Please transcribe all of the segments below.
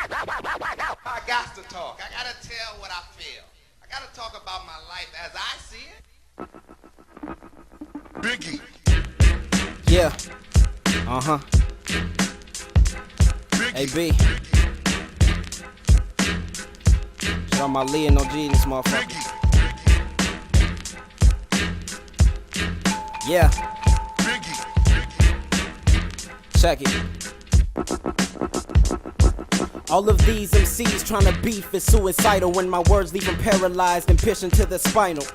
I got to talk. I gotta tell what I feel. I gotta talk about my life as I see it. Biggie. Yeah. Biggie. Hey B. Shout out my Lee and OG in this motherfucker. Biggie. Yeah. Biggie. Check it. All of these MCs tryna beef is suicidal when my words leave them paralyzed and piercing to the spinal.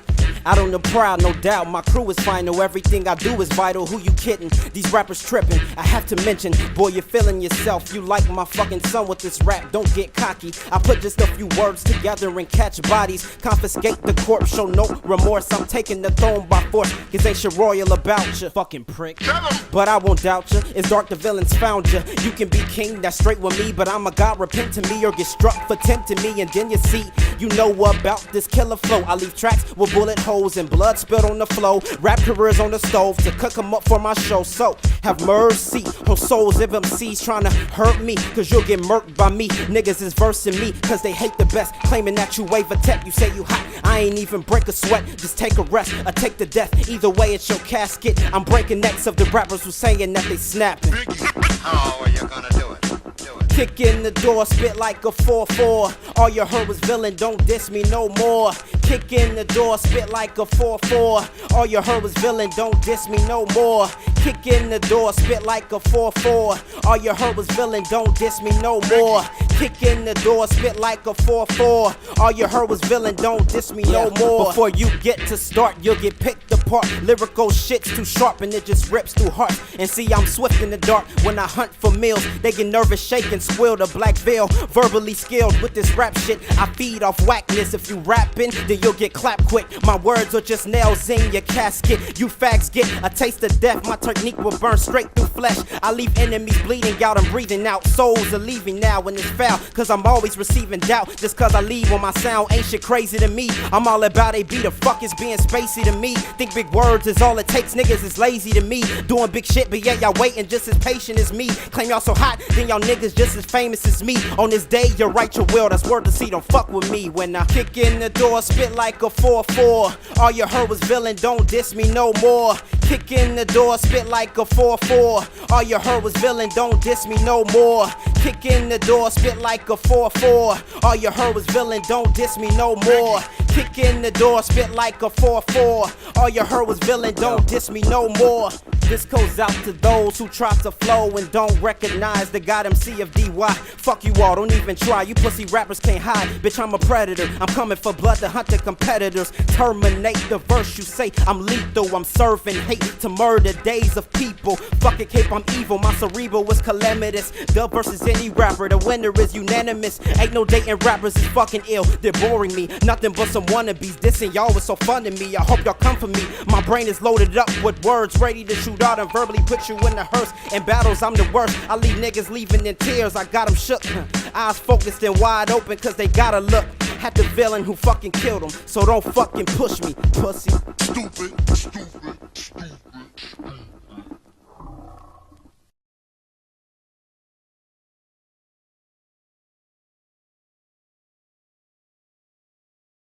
Out on the prowl, no doubt, my crew is final. Everything I do is vital, who you kidding? These rappers tripping, I have to mention. Boy, you're feeling yourself, you like my fucking son with this rap, don't get cocky. I put just a few words together and catch bodies. Confiscate the corpse, show no remorse. I'm taking the throne by force, cause ain't shit royal about ya. Fucking prick. But I won't doubt ya, it's dark the villains found ya. You can be king, that's straight with me, but I'm a god, repent to me or get struck for tempting me. And then you see, you know about this killer flow. I leave tracks with bullet holes and blood spilled on the flow. Rap careers on the stove to cook them up for my show. So have mercy on souls of MCs trying to hurt me, cause you'll get murked by me. Niggas is versing me cause they hate the best, claiming that you wave a tech. You say you hot, I ain't even break a sweat. Just take a rest or take the death. Either way it's your casket. I'm breaking necks of the rappers who saying that they snapping. How are you gonna do it? Kick in the door, spit like a 4-4. All you heard was villain, don't diss me no more. Kick in the door, spit like a 4-4. All you heard was villain, don't diss me no more. Kick in the door, spit like a 4-4. All you heard was villain, don't diss me no more. Kick in the door, spit like a 4-4. All you heard was villain, don't diss me no more. Before you get to start, you'll get picked apart. Lyrical shit's too sharp and it just rips through hearts. And see, I'm swift in the dark when I hunt for meals. They get nervous, shaking, squill the black veil. Verbally skilled with this rap shit, I feed off whackness. If you rapping, then you'll get clapped quick. My words are just nails in your casket. You fags get a taste of death. My technique will burn straight through flesh. I leave enemies bleeding out and breathing out. Souls are leaving now when it's foul, cause I'm always receiving doubt. Just cause I leave when my sound ain't shit crazy to me. I'm all about a beat, the fuck is being spacey to me. Think big words is all it takes, niggas is lazy to me. Doing big shit, but yeah, y'all waiting just as patient as me. Claim y'all so hot, then y'all niggas just as famous as me. On this day, you write your will, that's word to see, don't fuck with me. When I kick in the door, spit like a 4-4. All you heard was villain, don't diss me no more. Kick in the door, spit like a 4-4. All you heard was villain, don't diss me no more. Kick in the door, spit like a 4-4. All you heard was villain, don't diss me no more. Kick in the door, spit like a 4-4. All you heard was villain, don't diss me no more. This goes out to those who try to flow and don't recognize the God MC of DY. Fuck you all, don't even try. You pussy rappers can't hide. Bitch, I'm a predator. I'm coming for blood to hunt the competitors. Terminate the verse you say. I'm lethal. I'm serving hate to murder days of people. Fuck it, Cape, I'm evil. My cerebral is calamitous. Dub versus any rapper. The winner is unanimous. Ain't no dating rappers is fucking ill. They're boring me. Nothing but some wannabes. Dissing y'all was so fun to me. I hope y'all come for me. My brain is loaded up with words ready to shoot out and verbally put you in the hearse. In battles, I'm the worst. I leave niggas leaving in tears. I got them shook. Eyes focused and wide open cause they gotta look at the villain who fucking killed him. So don't fucking push me, pussy. Stupid.